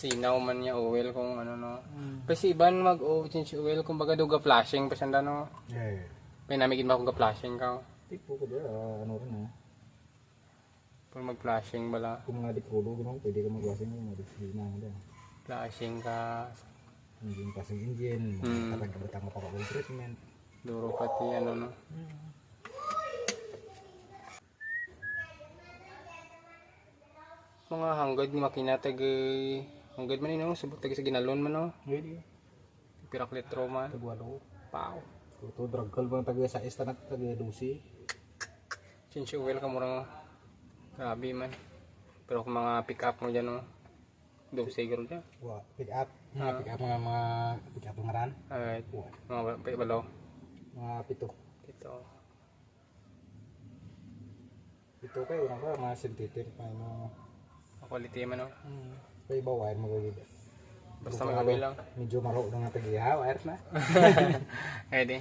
Sinaw man niya oil kung ano no. Kasi iban mag-change oil kung baga duga flashing pa siya no. Eh, May namigin ba kung ga-flashing ka? tipo ko dyan, ano rin ha. Kung mag-flashing bala. Kung mga diprudo, gano'n, pwede ka magwasin yung mga diprudo na dyan. Flashing ka. Hindi yung passing engine, katang-kabatang mapapagawin treatment. Duro pati ano no. Mga hanggad ni makina tagay hanggad man no, subot tagay sa ginalon man no. Pwede. Pirak litro man. Tagwalo. Pau. Ito, dragkal bang taga sa istanat, taga dusi. Change oil ka murang grabe man. Pero kung mga pick up mo dyan no. Do siguro dyan. Wah, pick up. Pick up mga pick up ngaran. Ay, Wah, mga balo. mga pito. Ito. Ito kayo, una ka, mga synthetic pa yung Quality man no. kaya iba wire mo gagawin. Basta may kabay lang. Medyo maro na nga tagiha, wire na. Pwede.